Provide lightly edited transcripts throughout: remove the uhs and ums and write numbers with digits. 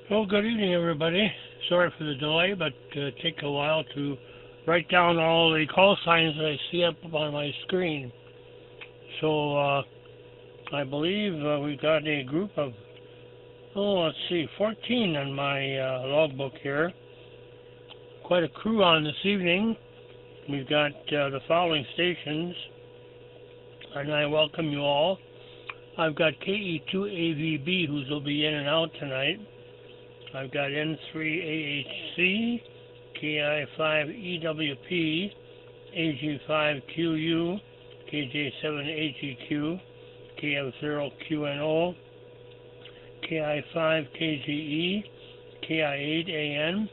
Well, good evening, everybody. Sorry for the delay, but take a while to write down all the call signs that I see up on my screen. So I believe we've got a group of, 14 on my logbook here. Quite a crew on this evening. We've got the following stations, and I welcome you all. I've got KE2AVB, who will be in and out tonight. I've got N3AHC, KI5EWP, AG5QU, KJ7AGQ, KF0QNO, KI5KGE, KI8AN,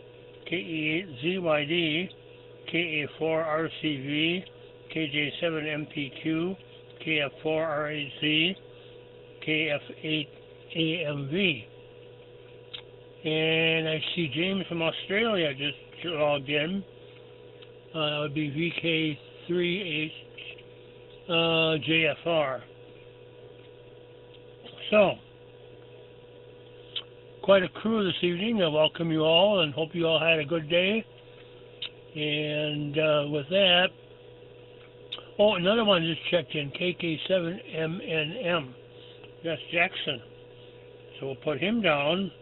KE8ZYD, KA4RCV, KJ7MPQ, KF4RHZ, KF8AMV. And I see James from Australia just logged in. That would be VK3HJFR. So, quite a crew this evening. I welcome you all and hope you all had a good day. And with that, another one just checked in, KK7MNM. That's Jackson. So we'll put him down.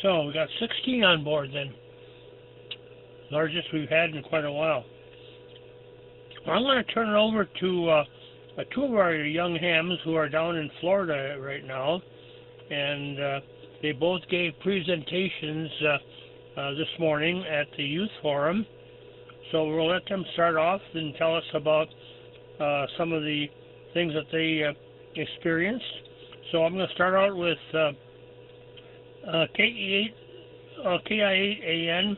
So we got 16 on board then. Largest we've had in quite a while. I'm going to turn it over to two of our young hams who are down in Florida right now. And they both gave presentations this morning at the Youth Forum. So we'll let them start off and tell us about some of the things that they experienced. So I'm going to start out with KI8AN,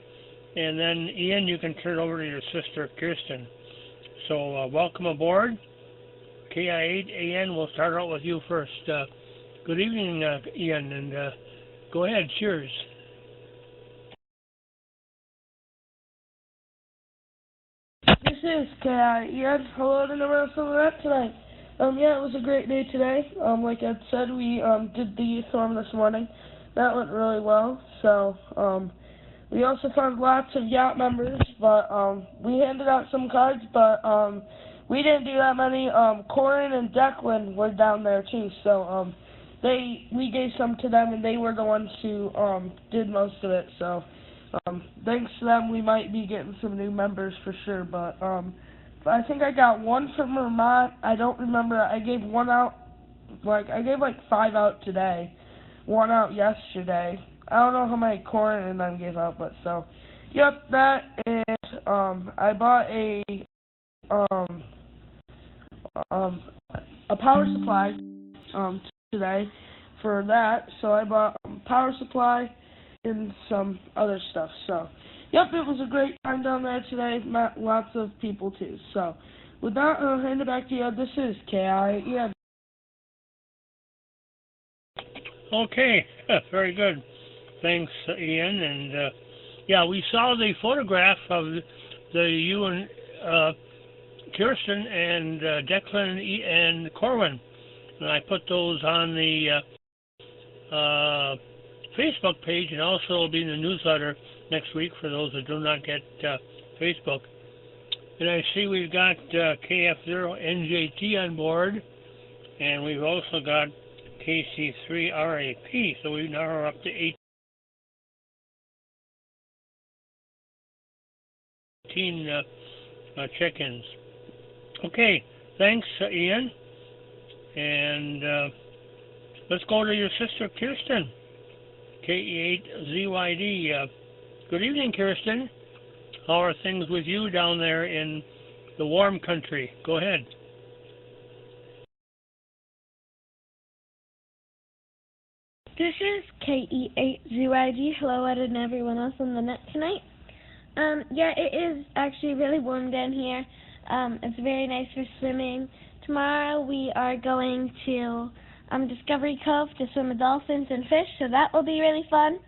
and then Ian, you can turn it over to your sister Kirsten. So welcome aboard. KI8AN, we'll start out with you first. Good evening, Ian, and go ahead, cheers. This is KI8AN. Hello to everyone else on the net tonight. Yeah, it was a great day today. Like I said, we did the youth forum this morning. That went really well. So we also found lots of YACHT members, but we handed out some cards, but we didn't do that many. Corin and Declan were down there too, so we gave some to them, and they were the ones who did most of it. So thanks to them, we might be getting some new members for sure. But I think I got one from Vermont. I don't remember. I gave one out. I gave 5 out today. One out yesterday. I don't know how many Corin and them gave out, but so, yep, that, and I bought a power supply today for that, so I bought power supply and some other stuff. So, yep, it was a great time down there today. Met lots of people too. So, with that, I'll hand it back to you. This is KI8AN. Okay, very good. Thanks, Ian. And yeah, we saw the photograph of you and Kirsten and Declan and Corwin, and I put those on the Facebook page, and also it'll be in the newsletter next week for those that do not get Facebook. And I see we've got KF0NJT on board, and we've also got KC3RAP, so we now are up to 18 check-ins. Okay, thanks, Ian. And let's go to your sister, Kirsten, KE8ZYD. Good evening, Kirsten. How are things with you down there in the warm country? Go ahead. This is KE8ZYD. Hello, Ed, and everyone else on the net tonight. Yeah, it is actually really warm down here. It's very nice for swimming. Tomorrow we are going to Discovery Cove to swim with dolphins and fish, so that will be really fun.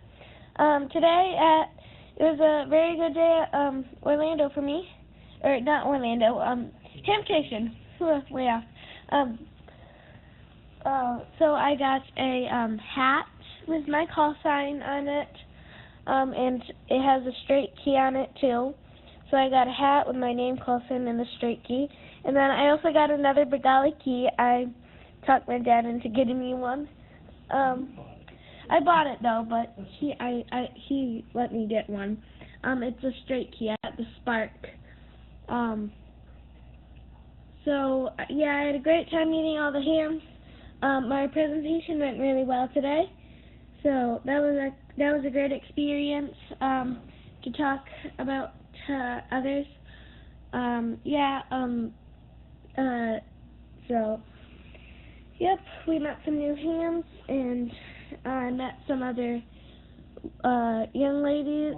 Today it was a very good day at Orlando for me. Or not Orlando, Temptation. Way off. So I got a hat with my call sign on it, and it has a straight key on it too. So I got a hat with my name, call sign, and a straight key. And then I also got another Bengali key. I talked my dad into getting me one. I bought it though, but he let me get one. It's a straight key at the Spark. So yeah, I had a great time meeting all the hams. My presentation went really well today, so that was a great experience to talk about others. So yep, we met some new hams, and I met some other young ladies.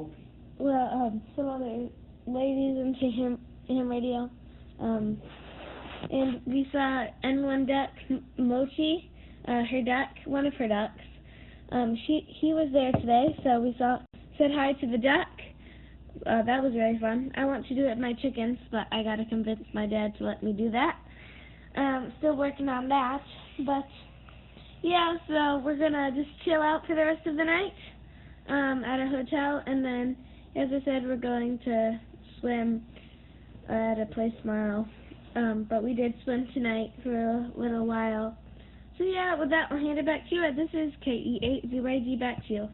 Well, some other ladies into ham radio. And we saw N1 duck Mochi, her duck, one of her ducks. He was there today, so we said hi to the duck. That was very fun. I want to do it with my chickens, but I gotta convince my dad to let me do that. Still working on that, but yeah, so we're gonna just chill out for the rest of the night at a hotel, and then, as I said, we're going to swim at a place tomorrow. But we did swim tonight for a little while. So yeah, with that, I'll hand it back to you. This is KE8ZYG, back to you.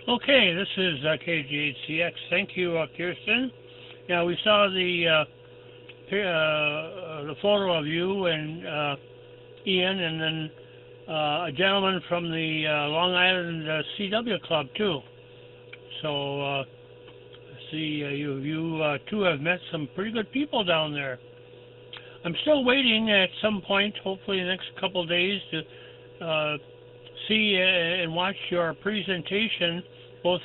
Okay, this is KG8CX. Thank you, Kirsten. Yeah, we saw the photo of you and Ian, and then a gentleman from the Long Island CW Club too. So see, you two have met some pretty good people down there. I'm still waiting at some point, hopefully the next couple of days, to see and watch your presentation, both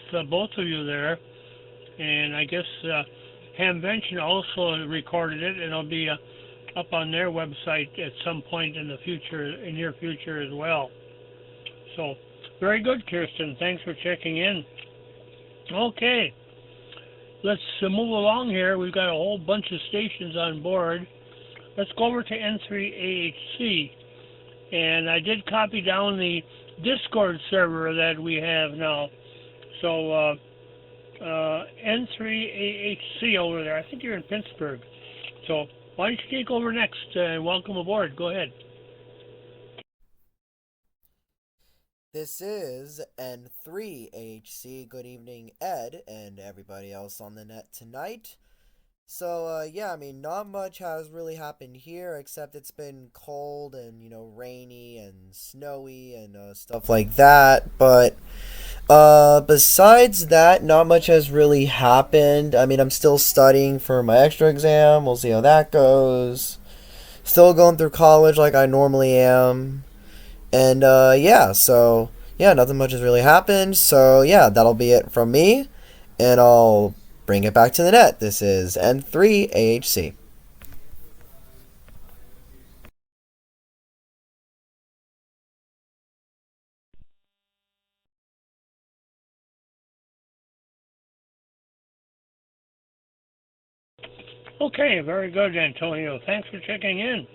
of you there. And I guess Hamvention also recorded it, and it'll be up on their website at some point in the future, in near future as well. So, very good, Kirsten. Thanks for checking in. Okay, let's move along here. We've got a whole bunch of stations on board. Let's go over to N3AHC. And I did copy down the Discord server that we have now. So, N3AHC over there. I think you're in Pittsburgh. So, why don't you take over next and welcome aboard? Go ahead. This is N3HC. Good evening, Ed, and everybody else on the net tonight. So, yeah, I mean, not much has really happened here, except it's been cold and, rainy and snowy and stuff like that. But, besides that, not much has really happened. I mean, I'm still studying for my extra exam. We'll see how that goes. Still going through college like I normally am. And, yeah, so, yeah, nothing much has really happened. So, yeah, that'll be it from me. And I'll bring it back to the net. This is N3AHC. Okay, very good, Antonio. Thanks for checking in.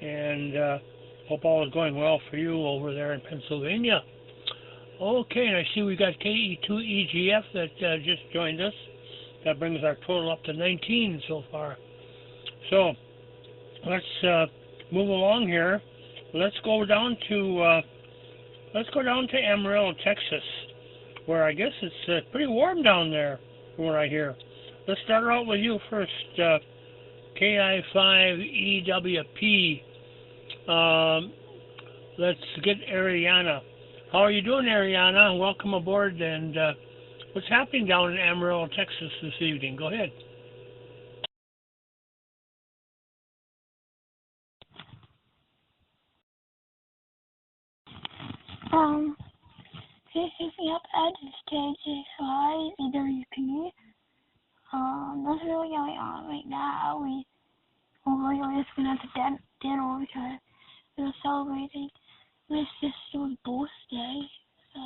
And hope all is going well for you over there in Pennsylvania. Okay, and I see we got KE2EGF that just joined us. That brings our total up to 19 so far. So let's move along here. Let's go down to Amarillo, Texas, where I guess it's pretty warm down there, from what I hear. Let's start out with you first, KI5EWP. Let's get Ariana. How are you doing, Ariana? Welcome aboard. And what's happening down in Amarillo, Texas this evening? Go ahead. Picking up at KJ5 EWP. Nothing really going on right now. We're just gonna have to dinner because we're celebrating my sister's birthday. So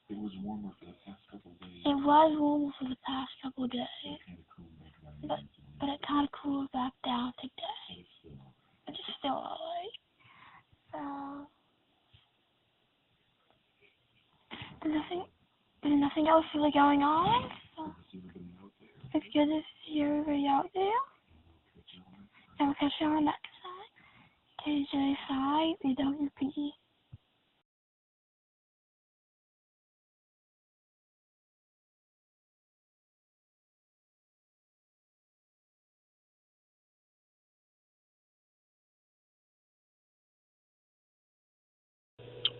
it was warmer was warm for the past couple of days, but it kind of cooled back down today. It's still alright. There's nothing else really going on. It's good to see everybody out there. And we'll catch you on next time. KJ5, EWP.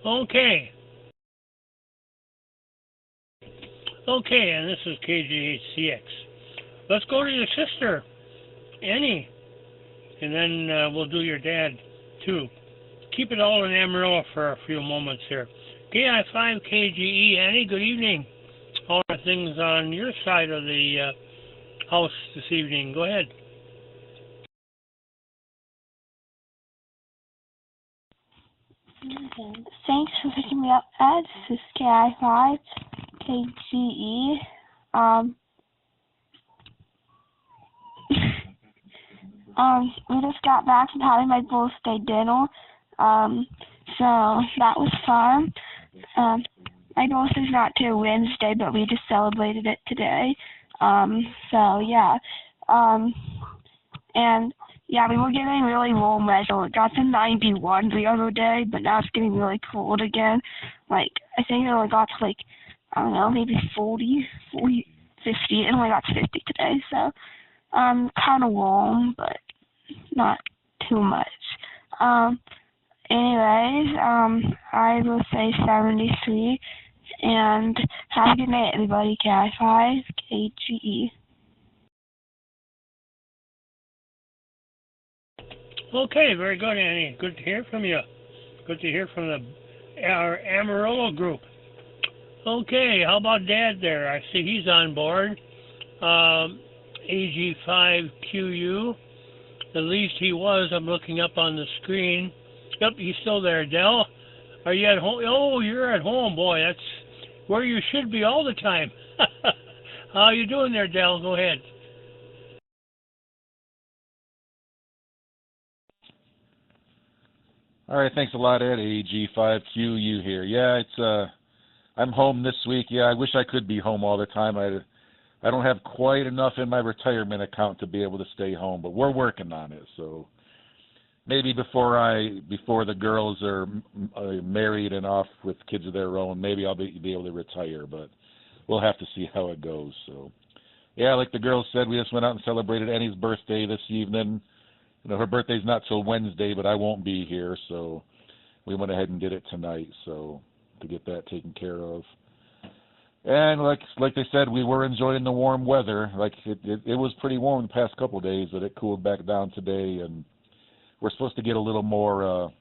Okay. Okay, and this is KJHCX. Let's go to your sister, Annie, and then we'll do your dad, too. Keep it all in Amarillo for a few moments here. KI5KGE, Annie, good evening. All are things on your side of the house this evening. Go ahead. Thanks for picking me up, Ed. This is KI5, KGE. We just got back from having my birthday dinner. So that was fun. My birthday's not till Wednesday, but we just celebrated it today. So yeah. And yeah, we were getting really warm weather. It got to 91 the other day, but now it's getting really cold again. Like, I think it only got to, like, I don't know, maybe 40, 50. It only got to 50 today, so, kind of warm, but not too much. Anyways, I will say 73, and have a good night, everybody. KI5, KGE. Okay, very good, Annie. Good to hear from you. Good to hear from our Amarillo group. Okay, how about Dad there? I see he's on board. AG5QU. At least he was. I'm looking up on the screen. Yep, he's still there. Dell, are you at home? Oh, you're at home, boy. That's where you should be all the time. How you doing there, Dell? Go ahead. All right, thanks a lot, Ed. AG5QU here. Yeah, it's I'm home this week. Yeah, I wish I could be home all the time. I don't have quite enough in my retirement account to be able to stay home, but we're working on it. So maybe before the girls are married and off with kids of their own, maybe I'll be able to retire, but we'll have to see how it goes. So yeah, like the girls said, we just went out and celebrated Annie's birthday this evening. You know, her birthday's not till Wednesday, but I won't be here, so we went ahead and did it tonight, so to get that taken care of. And like they said, we were enjoying the warm weather. Like it was pretty warm the past couple of days, but it cooled back down today, and we're supposed to get a little more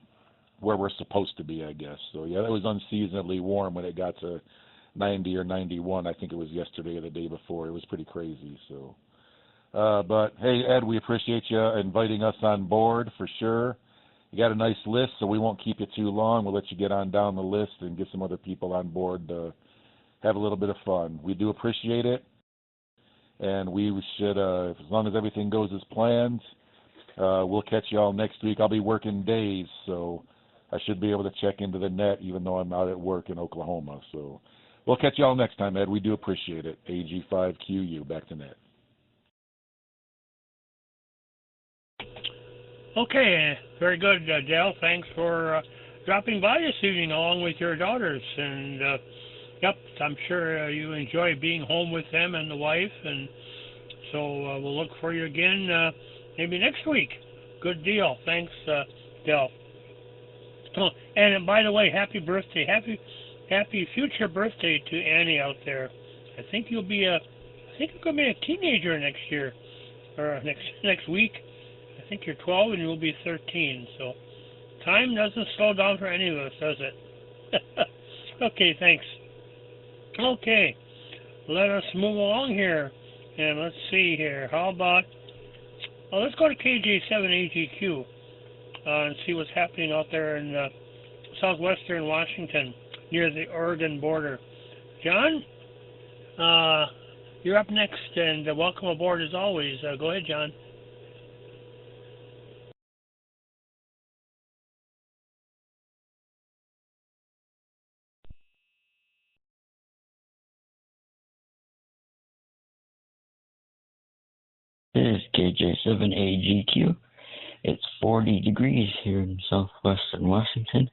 where we're supposed to be, I guess. So yeah, it was unseasonably warm when it got to 90 or 91. I think it was yesterday or the day before. It was pretty crazy. So. But, hey, Ed, we appreciate you inviting us on board for sure. You got a nice list, so we won't keep you too long. We'll let you get on down the list and get some other people on board to have a little bit of fun. We do appreciate it, and we should, as long as everything goes as planned, we'll catch you all next week. I'll be working days, so I should be able to check into the net even though I'm out at work in Oklahoma. So we'll catch you all next time, Ed. We do appreciate it. AG5QU, back to net. Okay, very good, Dell. Thanks for dropping by this evening along with your daughters. And, yep, I'm sure you enjoy being home with them and the wife. And so we'll look for you again maybe next week. Good deal. Thanks, Dell. Oh, and by the way, happy birthday. Happy future birthday to Annie out there. I think you're going to be a teenager next year, or next week. I think you're 12 and you'll be 13, so time doesn't slow down for any of us, does it? Okay, thanks. Okay, let us move along here, and let's see here. How about, let's go to KJ7AGQ and see what's happening out there in southwestern Washington near the Oregon border. John, You're up next, and welcome aboard as always. Go ahead, John. This is KJ7AGQ. It's 40 degrees here in southwestern Washington,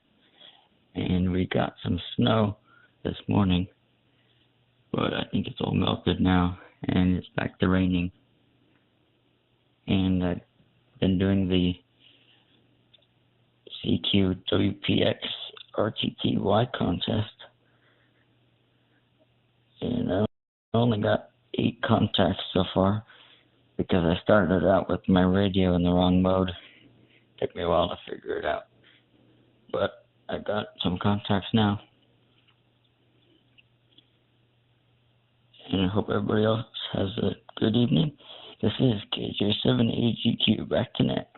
and we got some snow this morning, but I think it's all melted now, and it's back to raining. And I've been doing the CQWPX RTTY contest, and I only got 8 contacts so far, because I started out with my radio in the wrong mode. Took me a while to figure it out. But I got some contacts now. And I hope everybody else has a good evening. This is KJ7AGQ. Back to net.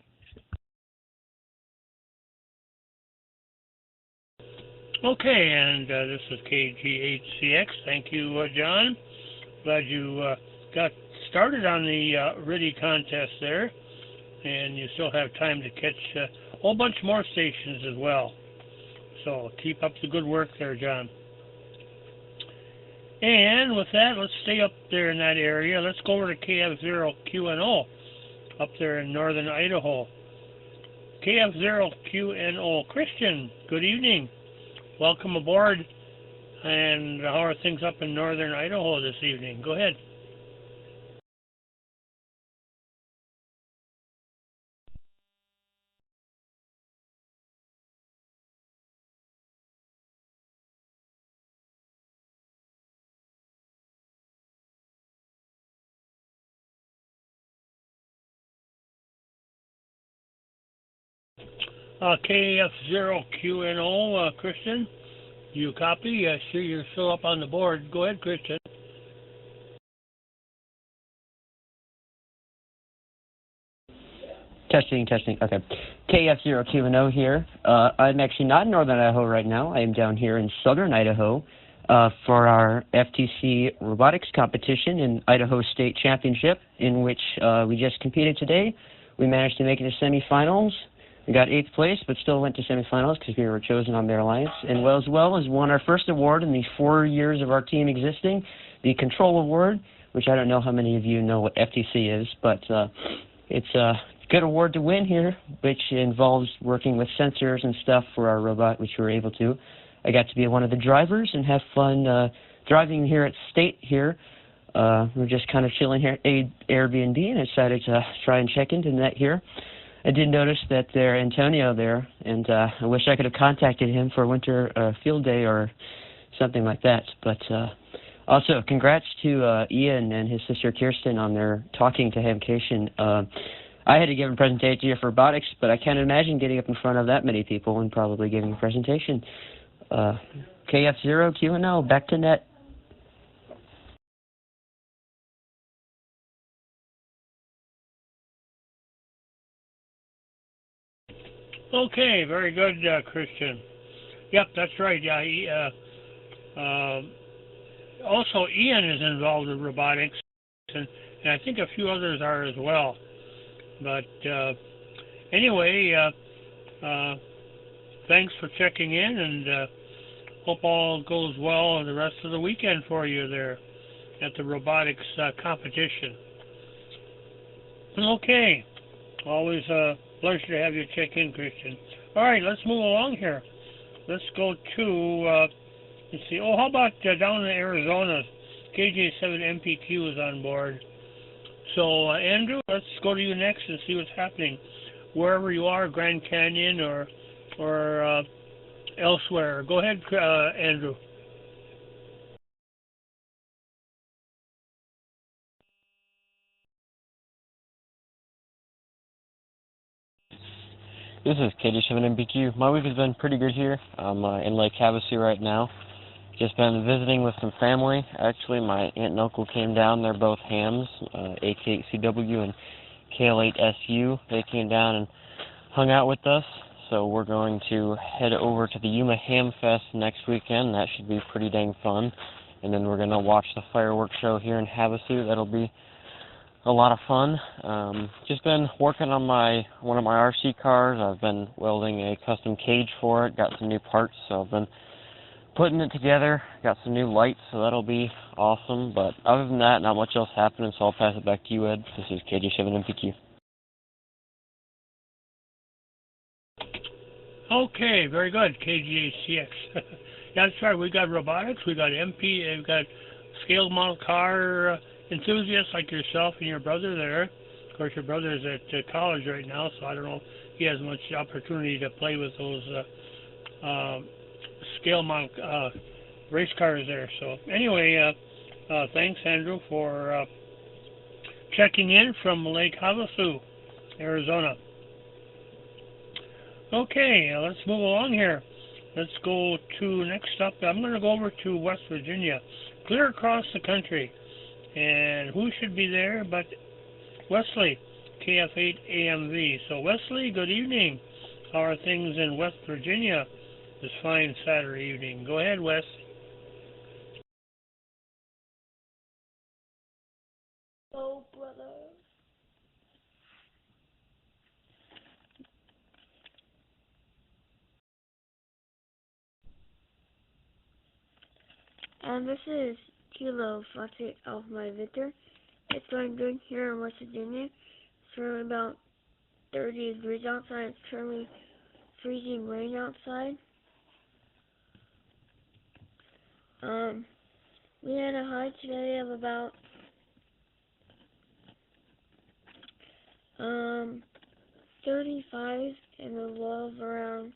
Okay, and this is KG8CX. Thank you, John. Glad you got started on the RIDI contest there, and you still have time to catch a whole bunch more stations as well. So keep up the good work there, John. And with that, let's stay up there in that area. Let's go over to KF0QNO up there in northern Idaho. KF0QNO. Christian, good evening. Welcome aboard. And how are things up in northern Idaho this evening? Go ahead. KF0QNO, Christian, you copy? I see you're still up on the board. Go ahead, Christian. Testing. Okay. KF0QNO here. I'm actually not in northern Idaho right now. I am down here in southern Idaho for our FTC robotics competition in Idaho State Championship, in which we just competed today. We managed to make it to semifinals. We got 8th place, but still went to semifinals because we were chosen on their alliance. And as well as won our first award in the 4 years of our team existing, the Control Award, which I don't know how many of you know what FTC is, but it's a good award to win here, which involves working with sensors and stuff for our robot, which we were able to. I got to be one of the drivers and have fun driving here at State here. We're just kind of chilling here at Airbnb, and I decided to try and check into net here. I did notice that there's Antonio there, and I wish I could have contacted him for a winter field day or something like that. But also, congrats to Ian and his sister Kirsten on their talking to Hamcation. I had to give a presentation for robotics, but I can't imagine getting up in front of that many people and probably giving a presentation. KF0QNO, back to net. Okay, very good, Christian. Yep, that's right. Yeah, also, Ian is involved in robotics, and I think a few others are as well. But anyway, thanks for checking in, and hope all goes well the rest of the weekend for you there at the robotics competition. Okay, always a pleasure to have you check in, Christian. All right, let's move along here. Let's go to, let's see, how about down in Arizona? KJ7MPQ is on board. So, Andrew, let's go to you next and see what's happening. Wherever you are, Grand Canyon or elsewhere. Go ahead, Andrew. This is KD7MBQ. My week has been pretty good here. I'm in Lake Havasu right now. Just been visiting with some family. Actually, my aunt and uncle came down. They're both hams, AK8CW and KL8SU. They came down and hung out with us. So we're going to head over to the Yuma Ham Fest next weekend. That should be pretty dang fun. and then we're going to watch the fireworks show here in Havasu. That'll be a lot of fun. Just been working on one of my RC cars. I've been welding a custom cage for it, got some new parts, so I've been putting it together, got some new lights, so that'll be awesome. But other than that, not much else happening, so I'll pass it back to you, Ed. This is KJ7MPQ. Okay, very good, KGACX. Yeah, that's right, we got robotics, we got MP, we've got scale model car enthusiasts like yourself and your brother there. Of course, your brother is at college right now, so I don't know if he has much opportunity to play with those scale model race cars there. So anyway, thanks, Andrew, for checking in from Lake Havasu, Arizona. Okay, let's move along here. Let's go to next up. I'm going to go over to West Virginia, clear across the country. And who should be there but Wesley, KF8AMV. So Wesley, good evening. How are things in West Virginia this fine Saturday evening? Go ahead, Wes. Hello, brother. And this is Kilo Foxtrot of my Victor. It's going good here in West Virginia. It's currently about 30 degrees outside. It's currently freezing rain outside. We had a high today of about 35 and a low of around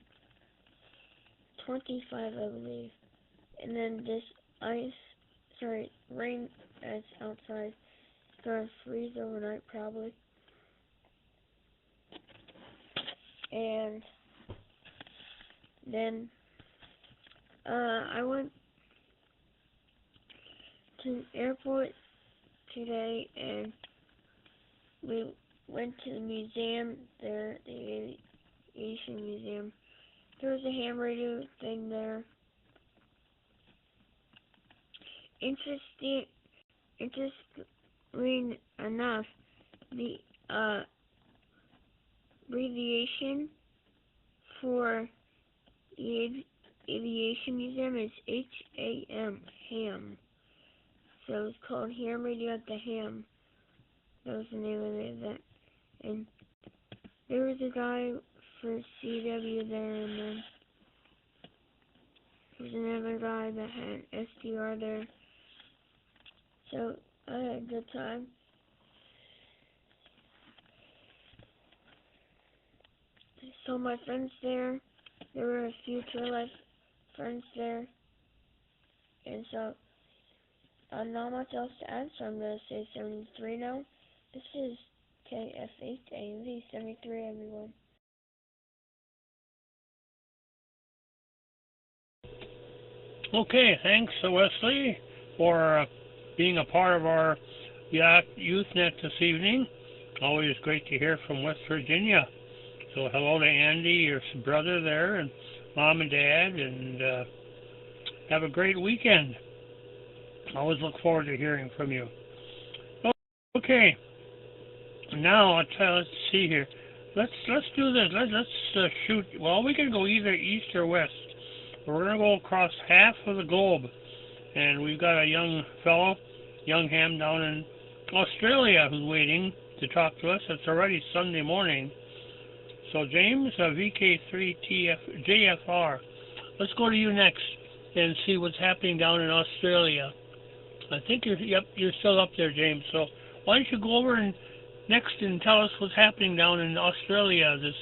25, I believe. And then this rain that's outside is going to freeze overnight probably. And then I went to the airport today and we went to the museum there, the Aviation Museum. There was a ham radio thing there. Interesting enough, the abbreviation for the Aviation Museum is HAM, ham. So it's called Ham Radio at the Ham. That was the name of the event. And there was a guy for CW there, and then there was another guy that had SDR there. So I had a good time. I saw my friends there. There were a few True Life friends there. And so, not much else to add, so I'm going to say 73 now. This is KF8AMV 73, everyone. Okay, thanks, Wesley, for being a part of our YACHT Youth Net this evening. Always great to hear from West Virginia. So hello to Andy, your brother there, and Mom and Dad, and have a great weekend. Always look forward to hearing from you. Okay, now let's see here. Let's do this. Let's shoot. Well, we can go either east or west. We're going to go across half of the globe, and we've got a young fellow, young ham down in Australia who's waiting to talk to us. It's already Sunday morning. So James, VK3JFR, let's go to you next and see what's happening down in Australia. I think you're still up there, James. So why don't you go over and next and tell us what's happening down in Australia this,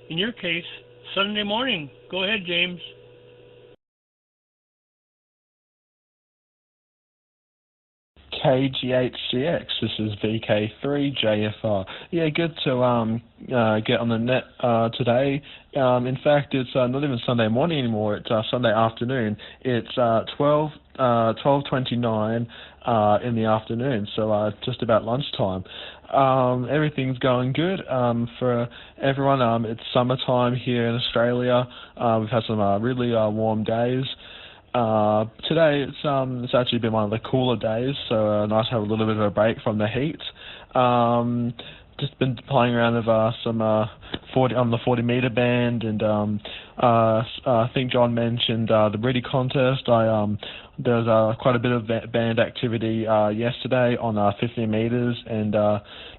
in your case, Sunday morning. Go ahead, James. KGHCX, this is VK3JFR. Yeah, good to get on the net today. In fact, it's not even Sunday morning anymore, it's Sunday afternoon. It's 12:29 in the afternoon, so just about lunchtime. Everything's going good for everyone. It's summertime here in Australia. We've had some really warm days. Today it's actually been one of the cooler days, so nice to have a little bit of a break from the heat. Just been playing around with some 40 on the 40-meter band, and I think John mentioned the Ready contest. There was quite a bit of band activity yesterday on 15 meters, and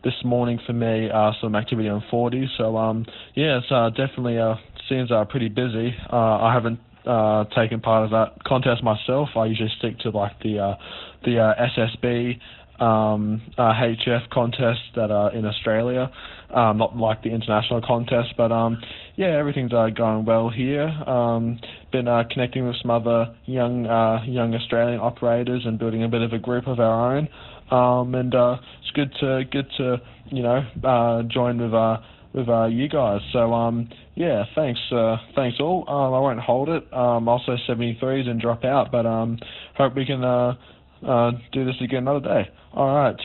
this morning for me some activity on 40. So yeah, it's definitely seems pretty busy. I haven't taken part of that contest myself. I usually stick to like the SSB HF contest that are in Australia, not like the international contest, but yeah, everything's going well here. Been connecting with some other young Australian operators and building a bit of a group of our own, and it's good to join with you guys. So yeah, thanks all. I won't hold it. I'll say 73s and drop out, but hope we can do this again another day. All right,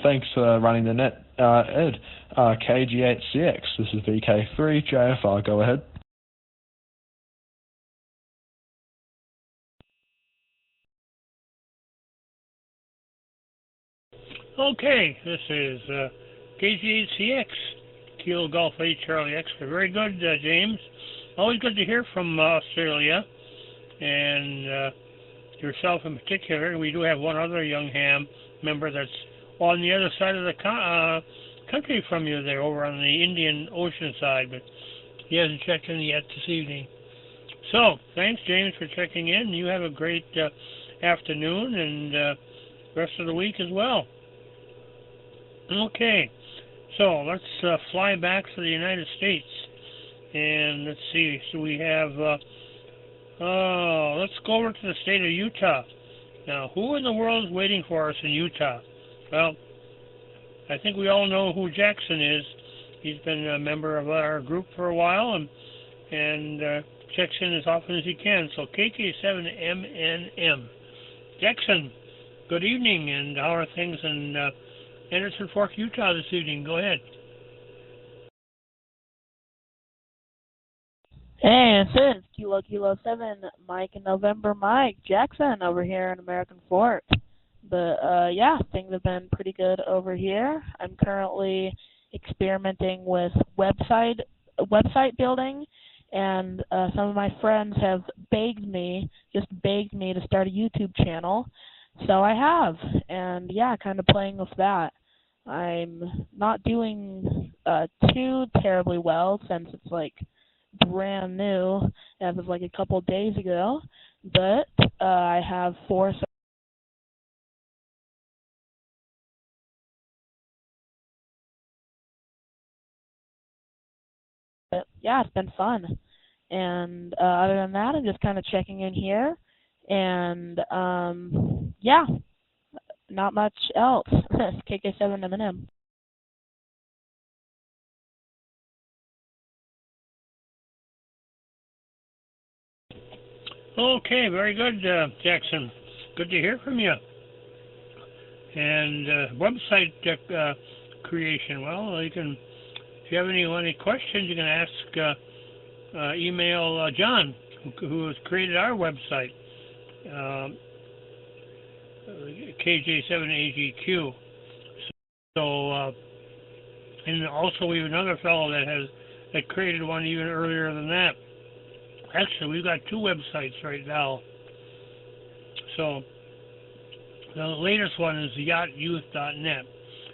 thanks for running the net, Ed. KG8CX, this is VK3, JFR, go ahead. Okay, this is KG8CX, Kilo Golf 8 Charlie X. Very good, James. Always good to hear from Australia, and yourself in particular. We do have one other young ham member that's on the other side of the country from you there, over on the Indian Ocean side, but he hasn't checked in yet this evening. So, thanks, James, for checking in. You have a great afternoon and rest of the week as well. Okay, so let's fly back to the United States, and let's see. So we have, let's go over to the state of Utah. Now, who in the world is waiting for us in Utah? Well, I think we all know who Jackson is. He's been a member of our group for a while and checks in as often as he can. So KK7MNM. Jackson, good evening, and how are things in Anderson Fork, Utah this evening? Go ahead. Hey, this is Kilo 7, Mike and November Mike, Jackson over here in American Fork. But yeah, things have been pretty good over here. I'm currently experimenting with website building, and some of my friends have begged me to start a YouTube channel. So I have, and yeah, kind of playing with that. I'm not doing too terribly well since it's like brand new as of like a couple days ago, but I have 4 yeah, it's been fun. And other than that, I'm just kind of checking in here, and yeah, not much else. KK7M&M. Okay, very good, Jackson. Good to hear from you. And website creation. Well, you can, if you have any questions, you can ask, email John, who has created our website, KJ7AGQ. So, and also we have another fellow that created one even earlier than that. Actually, we've got 2 websites right now. So, the latest one is YACHTYouth.net.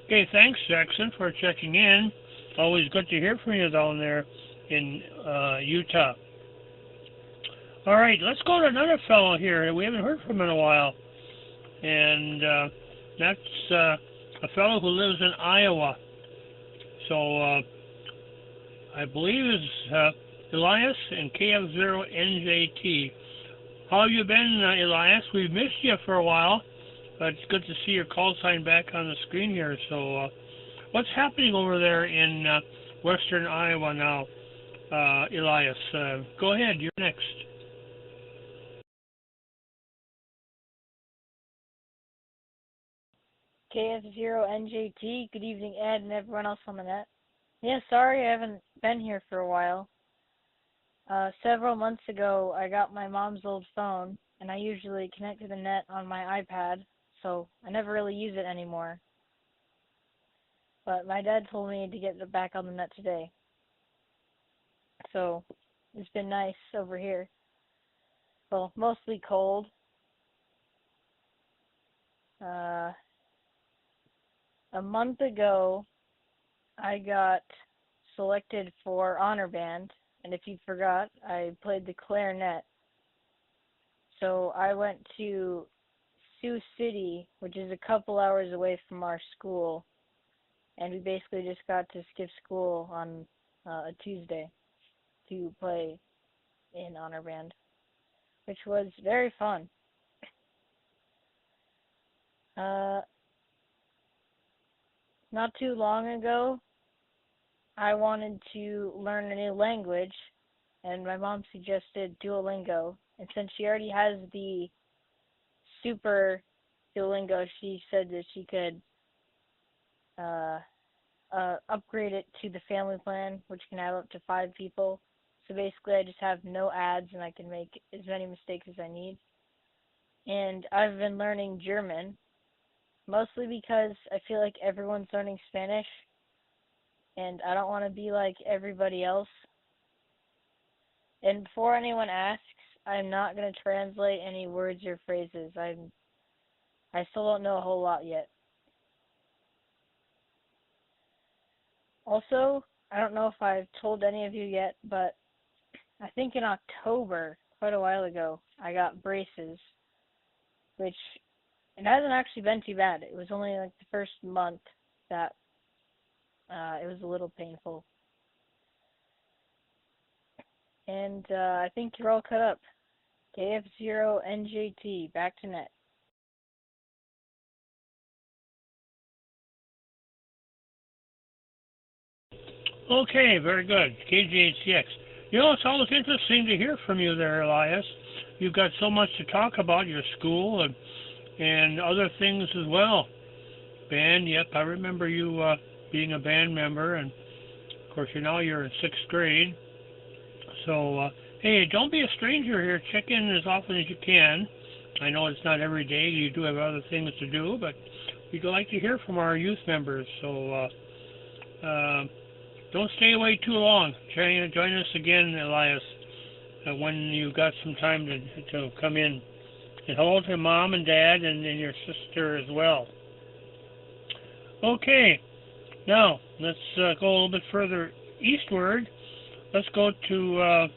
Okay, thanks, Jackson, for checking in. Always good to hear from you down there in Utah. All right, let's go to another fellow here that we haven't heard from in a while. And that's a fellow who lives in Iowa. So, I believe it's Elias and KF0NJT. How have you been, Elias? We've missed you for a while, but it's good to see your call sign back on the screen here. So, what's happening over there in western Iowa now, Elias? Go ahead, you're next. KF0NJT, good evening, Ed, and everyone else on the net. Yeah, sorry I haven't been here for a while. Several months ago, I got my mom's old phone, and I usually connect to the net on my iPad, so I never really use it anymore. But my dad told me to get back on the net today. So it's been nice over here. Well, mostly cold. A month ago, I got selected for honor band, and if you forgot, I played the clarinet. So I went to Sioux City, which is a couple hours away from our school, and we basically just got to skip school on a Tuesday to play in honor band, which was very fun. Not too long ago, I wanted to learn a new language, and my mom suggested Duolingo, and since she already has the Super Duolingo, she said that she could upgrade it to the family plan, which can have up to 5 people. So basically, I just have no ads, and I can make as many mistakes as I need. And I've been learning German, mostly because I feel like everyone's learning Spanish, and I don't want to be like everybody else. And before anyone asks, I'm not going to translate any words or phrases. I still don't know a whole lot yet. Also, I don't know if I've told any of you yet, but I think in October, quite a while ago, I got braces, which it hasn't actually been too bad. It was only like the first month that it was a little painful. And I think you're all cut up. KF0NJT, back to net. Okay, very good. KGHCX. You know, it's always interesting to hear from you there, Elias. You've got so much to talk about, your school and other things as well. Band, yep, I remember you being a band member, and of course you're in 6th grade. So, hey, don't be a stranger here. Check in as often as you can. I know it's not every day. You do have other things to do, but we'd like to hear from our youth members. So, don't stay away too long. Join us again, Elias, when you've got some time to come in. And hello to Mom and Dad and your sister as well. Okay, now let's go a little bit further eastward. Let's go to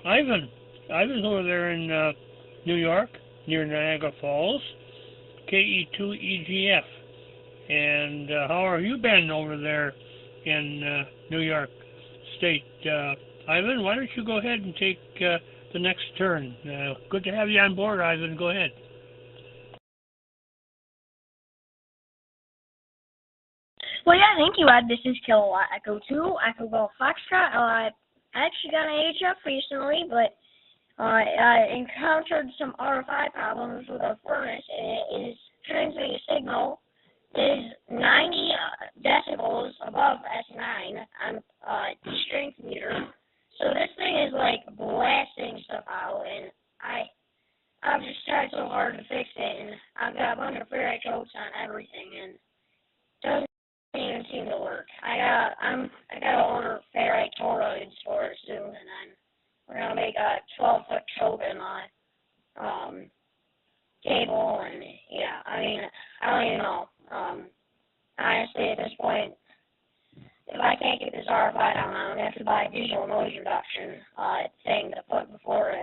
Ivan. Ivan's over there in New York, near Niagara Falls, KE2EGF. And how have you been over there in New York State? Ivan, why don't you go ahead and take the next turn? Good to have you on board, Ivan. Go ahead. Well, yeah, thank you, Ed. This is Kilowatt Echo 2, Echo Golf Foxtrot. I actually got an age up recently, but I encountered some RFI problems with a furnace, and it is transmitting a signal that is 90 decibels above S9 on the strength meter. So this thing is like blasting stuff out, and I've just tried so hard to fix it, and I've got a bunch of ferrite coats on everything, and it doesn't even seem to work. I gotta order ferrite toroids for it soon, and then we're gonna make a 12-foot choke in my cable, and yeah, I mean, I don't even know. Honestly, at this point, if I can't get this RFI down, I'm gonna have to buy a digital noise reduction thing to put before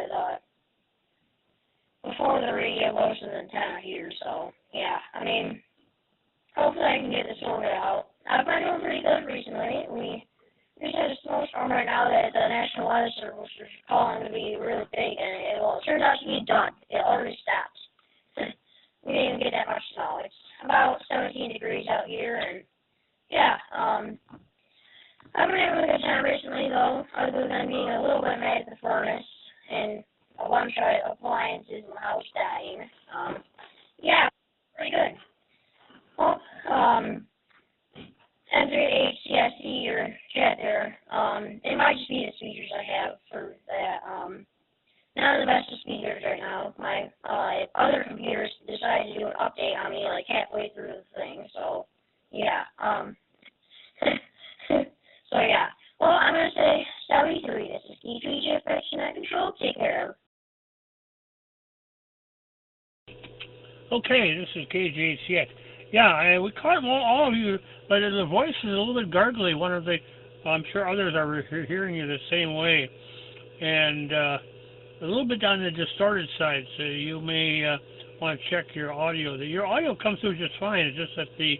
the radio goes to the antenna here. So yeah, I mean, hopefully I can get this sorted out. I've been doing pretty good recently. We just had a snowstorm right now that the National Weather Service is calling to be really big, and it turns out to be done. It already stopped. We didn't even get that much snow. It's about 17 degrees out here, and yeah, I've been having a good time recently, though, other than being a little bit mad at the furnace and a bunch of appliances in the house dying. Yeah, pretty good. Well, enter HCSC or chat there. It might just be the speakers I have for that. not the best of speakers right now. My other computers decided to do an update on me like halfway through the thing. So yeah. So yeah. Well, I'm gonna say 73. This is D3J Friction at Control. Take care of. Okay, this is KJCX. Yeah, we caught all of you, but the voice is a little bit gargly. I'm sure others are hearing you the same way, and a little bit on the distorted side. So you may want to check your audio. Your audio comes through just fine. It's just that the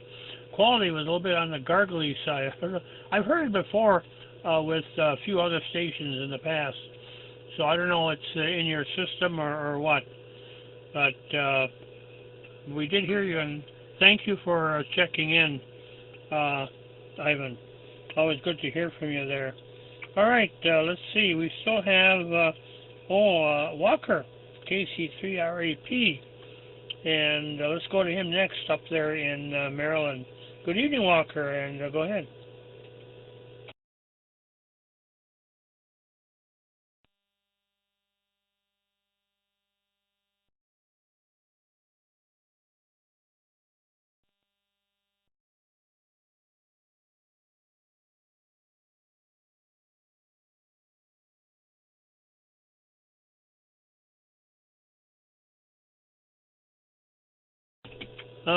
quality was a little bit on the gargly side. I've heard it before with a few other stations in the past, so I don't know if it's in your system or what, but we did hear you, and thank you for checking in, Ivan. Always good to hear from you there. All right, let's see. We still have Walker, KC3RAP, and let's go to him next up there in Maryland. Good evening, Walker, and go ahead.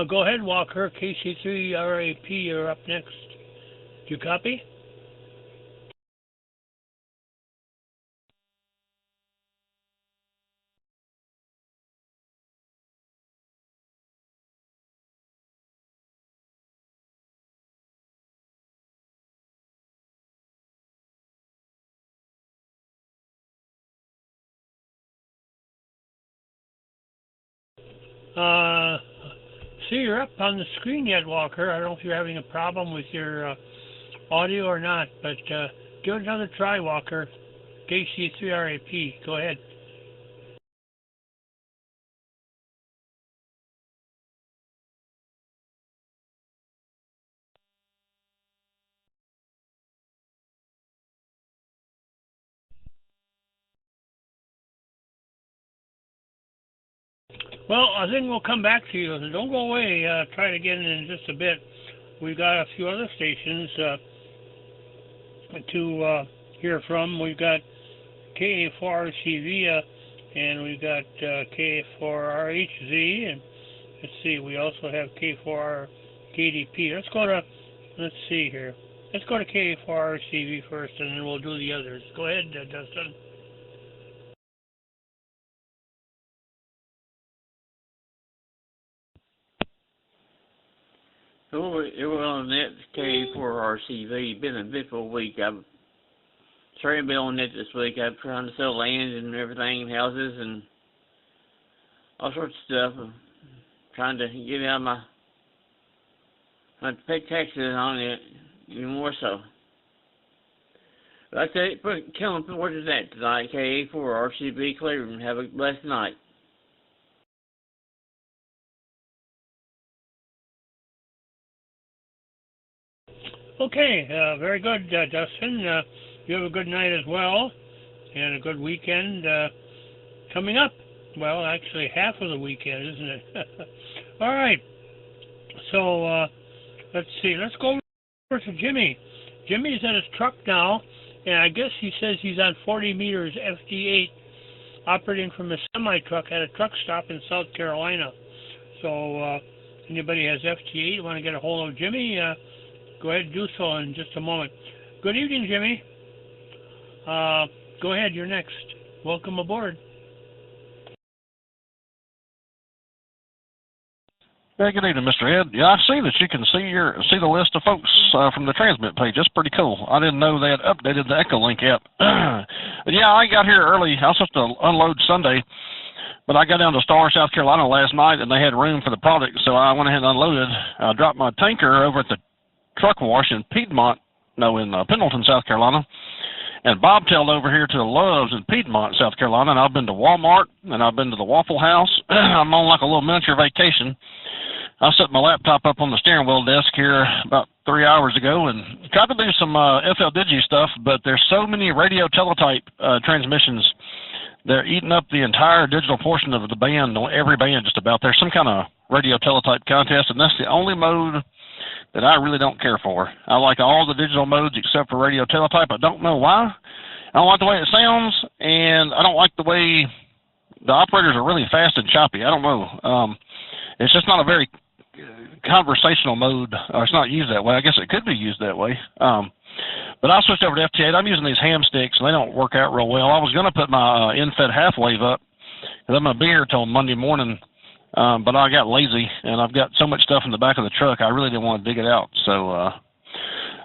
Go ahead, Walker. KC3RAP, you're up next. Do you copy? See, you're up on the screen yet, Walker. I don't know if you're having a problem with your audio or not, but give it another try, Walker. KC3RAP. Go ahead. Well, I think we'll come back to you. Don't go away. Try it again in just a bit. We've got a few other stations to hear from. We've got KA4RCV, and we've got KA4RHZ, and let's see, we also have K4RKDP. Let's see here. Let's go to KA4RCV first, and then we'll do the others. Go ahead, Dustin. Well, that's K4RCV. Been a eventful week. I've trying to be on net this week. I'm trying to sell land and everything, houses and all sorts of stuff. I'm trying to get out my to pay taxes on it even more so. But I tell you, Kellen, put word to that tonight. KA4RCV Cleveland. Have a blessed night. Okay, very good, Dustin. You have a good night as well, and a good weekend coming up. Well, actually, half of the weekend, isn't it? All right. So let's see. Let's go over to Jimmy. Jimmy's at his truck now, and I guess he says he's on 40 meters FD8, operating from a semi-truck at a truck stop in South Carolina. So anybody has FD8, want to get a hold of Jimmy, go ahead and do so in just a moment. Good evening, Jimmy. Go ahead, you're next. Welcome aboard. Yeah, good evening, Mr. Ed. Yeah, I see that you can see the list of folks from the transmit page. That's pretty cool. I didn't know they had updated the Echolink app. But yeah, I got here early. I was supposed to unload Sunday, but I got down to Star, South Carolina last night, and they had room for the product, so I went ahead and unloaded. I dropped my tanker over at the truck wash in Pendleton, South Carolina. And bobtailed over here to the Loves in Piedmont, South Carolina, and I've been to Walmart, and I've been to the Waffle House. I'm on like a little miniature vacation. I set my laptop up on the steering wheel desk here about 3 hours ago and tried to do some FL Digi stuff, but there's so many radio teletype transmissions they're eating up the entire digital portion of the band, every band just about. There's some kind of radio teletype contest, and that's the only mode that I really don't care for. I like all the digital modes except for radio teletype. I don't know why. I don't like the way it sounds, and I don't like the way the operators are really fast and choppy. I don't know. It's just not a very conversational mode, or it's not used that way. I guess it could be used that way. But I switched over to FT8. I'm using these ham sticks, and they don't work out real well. I was going to put my in-fed half wave up, because I'm going to be here till Monday morning, but I got lazy, and I've got so much stuff in the back of the truck, I really didn't want to dig it out. So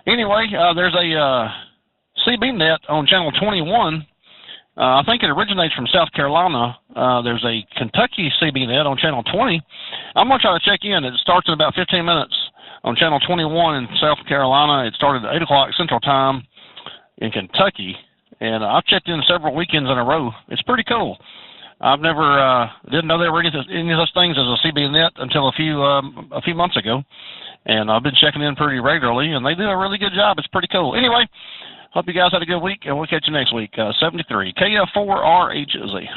anyway, there's a CB net on channel 21. I think it originates from South Carolina. There's a Kentucky CB net on channel 20. I'm going to try to check in. It starts in about 15 minutes on channel 21 in South Carolina. It started at 8 o'clock Central Time in Kentucky, and I've checked in several weekends in a row. It's pretty cool. I've never didn't know there were any of those things as a CB net until a few months ago, and I've been checking in pretty regularly, and they do a really good job. It's pretty cool. Anyway, hope you guys had a good week, and we'll catch you next week. 73 KF4RHZ.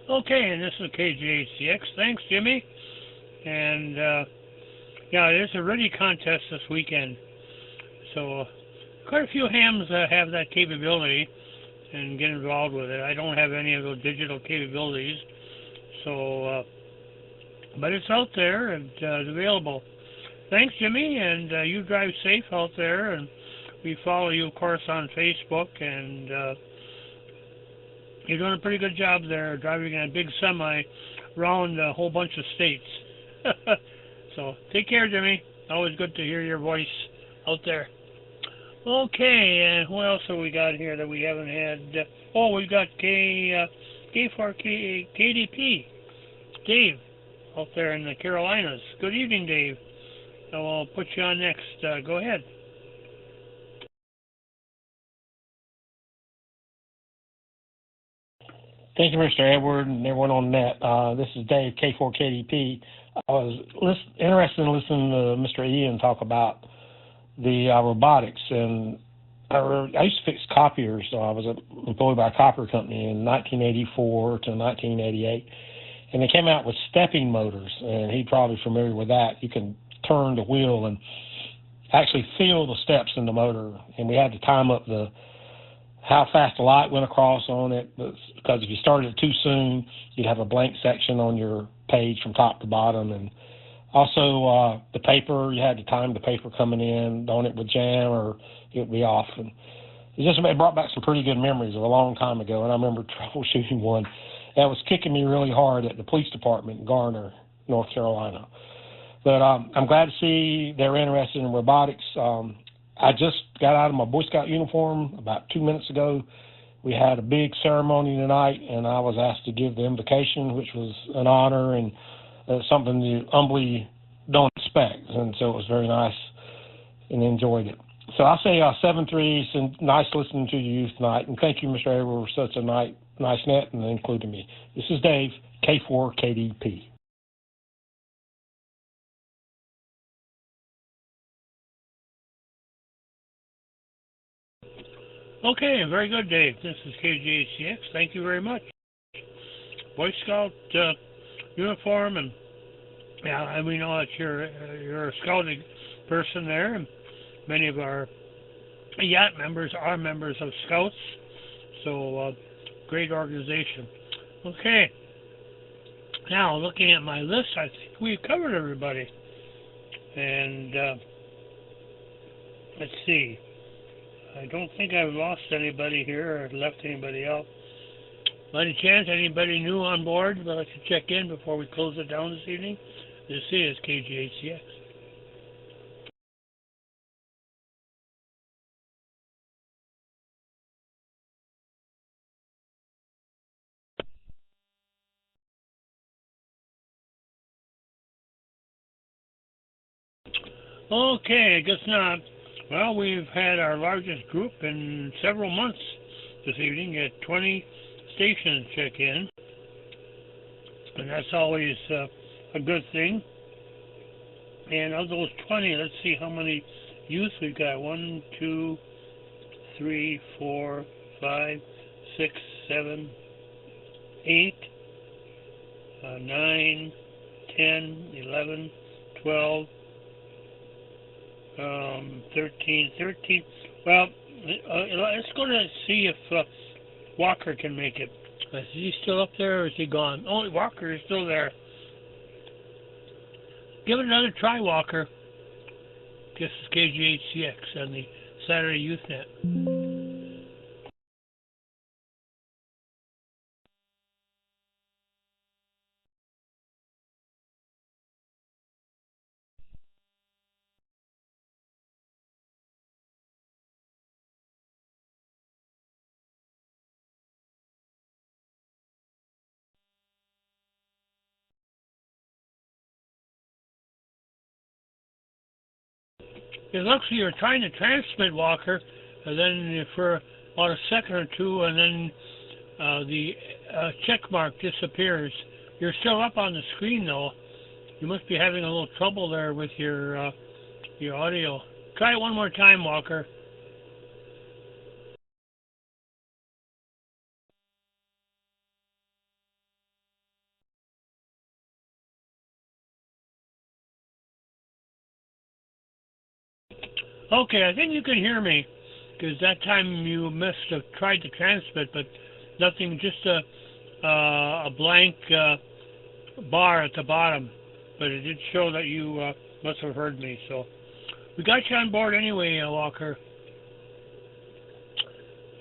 Okay, and this is KGHCX. Thanks, Jimmy. And yeah, there's a ready contest this weekend. So quite a few hams have that capability and get involved with it. I don't have any of those digital capabilities. So, but it's out there and it's available. Thanks, Jimmy, and you drive safe out there. And we follow you, of course, on Facebook, and you're doing a pretty good job there, driving a big semi around a whole bunch of states. So take care, Jimmy. Always good to hear your voice out there. Okay, and who else have we got here that we haven't had? Oh, we've got KDP, Dave, out there in the Carolinas. Good evening, Dave. I'll put you on next. Go ahead. Thank you, Mr. Edward, and everyone on net. This is Dave, K4KDP. I was interested in listening to Mr. Ian talk about the robotics, and I used to fix copiers. So I was employed by a copier company in 1984 to 1988, and they came out with stepping motors, and he's probably familiar with that. You can turn the wheel and actually feel the steps in the motor, and we had to time up how fast the light went across on it, because if you started it too soon, you'd have a blank section on your page from top to bottom. And also the paper, you had to time the paper coming in on it with jam or it would be off. And it brought back some pretty good memories of a long time ago. And I remember troubleshooting one that was kicking me really hard at the police department in Garner, North Carolina. But I'm glad to see they're interested in robotics. I just got out of my Boy Scout uniform about 2 minutes ago. We had a big ceremony tonight, and I was asked to give the invocation, which was an honor and something you humbly don't expect. And so it was very nice and enjoyed it. So I'll say 7-3, it's nice listening to you youth tonight. And thank you, Mr. Edward, for such a nice net and including me. This is Dave, K4KDP. Okay, very good, Dave. This is KGHCX. Thank you very much. Boy Scout uniform, and yeah, we know that you're a scouting person there, and many of our YACHT members are members of Scouts, so great organization. Okay, now looking at my list, I think we've covered everybody, and let's see. I don't think I've lost anybody here or left anybody out. By any chance, anybody new on board? I'd like to check in before we close it down this evening. This is KGHCX. Okay, I guess not. Well, we've had our largest group in several months this evening at 20 stations check in, and that's always a good thing. And of those 20, let's see how many youth we've got. 1, 2, 3, 4, 5, 6, 7, 8, 9, 10, 11, 12, 13. Well, let's go to see if Walker can make it. Is he still up there or is he gone? Oh, Walker is still there. Give it another try, Walker. This is KGHCX on the Saturday Youth Net. It looks like you're trying to transmit, Walker, and then for about a second or two, and then the check mark disappears. You're still up on the screen, though. You must be having a little trouble there with your audio. Try it one more time, Walker. Okay, I think you can hear me, because that time you must have tried to transmit, but nothing, just a blank bar at the bottom. But it did show that you must have heard me, so we got you on board anyway, Walker.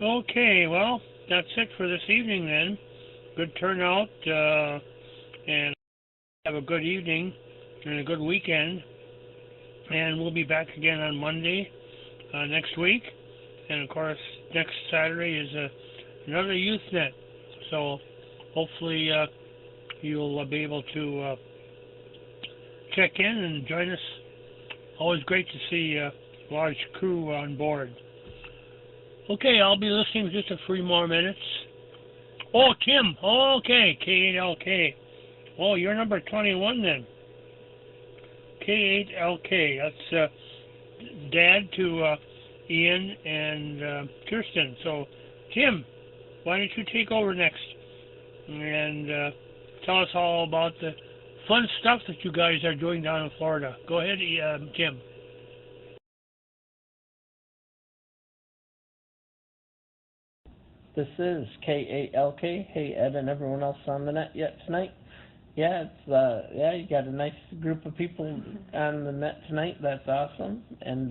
Okay, well, that's it for this evening then. Good turnout, and have a good evening and a good weekend. And we'll be back again on Monday next week. And of course, next Saturday is another Youth Net. So hopefully you'll be able to check in and join us. Always great to see a large crew on board. Okay, I'll be listening just a few more minutes. Oh, Tim. Oh, okay, K8LK. Oh, you're number 21 then. K8LK. That's Dad to Ian and Kirsten. So, Tim, why don't you take over next and tell us all about the fun stuff that you guys are doing down in Florida. Go ahead, Tim. This is K8LK. Hey, Ed and everyone else on the net yet tonight? Yeah, it's you got a nice group of people on the net tonight. That's awesome. And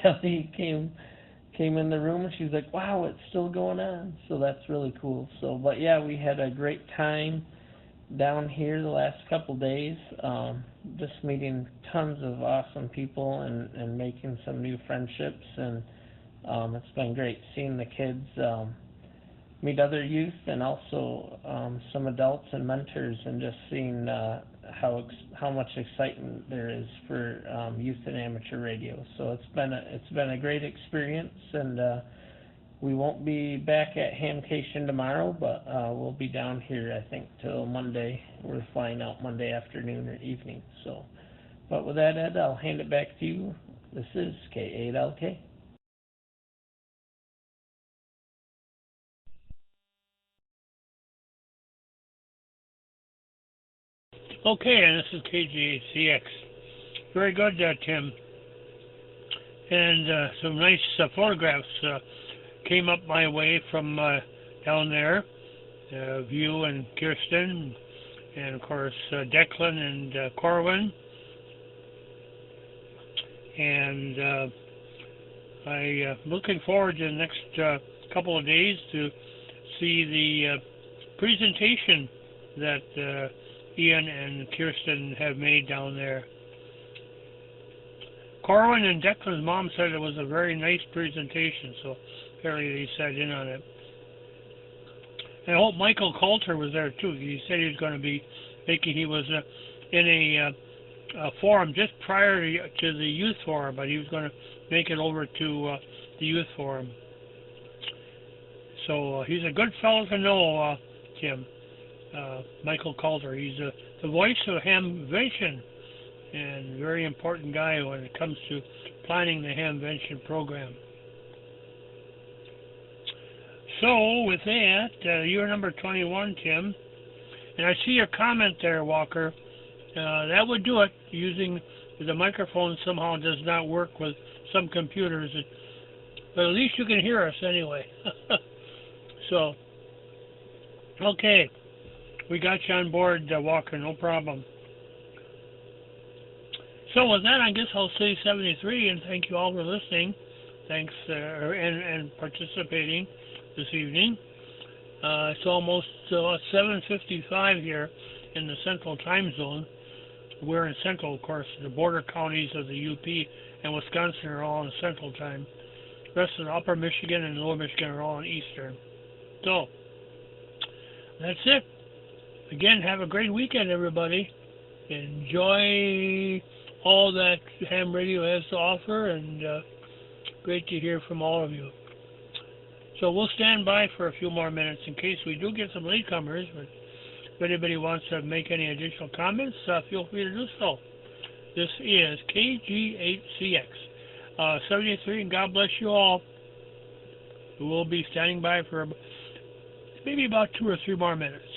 Kelly came in the room and she's like, "Wow, it's still going on." So that's really cool. So, but yeah, we had a great time down here the last couple days. Just meeting tons of awesome people and making some new friendships, and it's been great seeing the kids meet other youth and also some adults and mentors, and just seeing how much excitement there is for youth and amateur radio. So it's been a great experience, and we won't be back at Hamcation tomorrow, but we'll be down here I think till Monday. We're flying out Monday afternoon or evening. So, but with that, Ed, I'll hand it back to you. This is K8LK. Okay, and this is KGACX. Very good, Tim. And some nice photographs came up my way from down there. Of you and Kirsten, and of course Declan and Corwin. And I'm looking forward to the next couple of days to see the presentation that Ian and Kirsten have made down there. Corwin and Declan's mom said it was a very nice presentation, so apparently they sat in on it. And I hope Michael Coulter was there too. He said he was going to be he was in a forum just prior to the youth forum, but he was going to make it over to the youth forum. So he's a good fellow to know, Tim. Michael Coulter. He's the voice of Ham Vision and very important guy when it comes to planning the Hamvention program. So, with that, you're number 21, Tim. And I see your comment there, Walker. That would do it. Using the microphone somehow does not work with some computers. But at least you can hear us anyway. So, okay. We got you on board, Walker. No problem. So with that, I guess I'll say 73, and thank you all for listening. Thanks and participating this evening. It's almost 7:55 here in the Central Time Zone. We're in Central, of course. The border counties of the UP and Wisconsin are all in Central Time. The rest of the Upper Michigan and Lower Michigan are all in Eastern. So, that's it. Again, have a great weekend, everybody. Enjoy all that ham radio has to offer, and great to hear from all of you. So we'll stand by for a few more minutes in case we do get some latecomers, but if anybody wants to make any additional comments, feel free to do so. This is KG8CX 73, and God bless you all. We'll be standing by for maybe about 2 or 3 more minutes.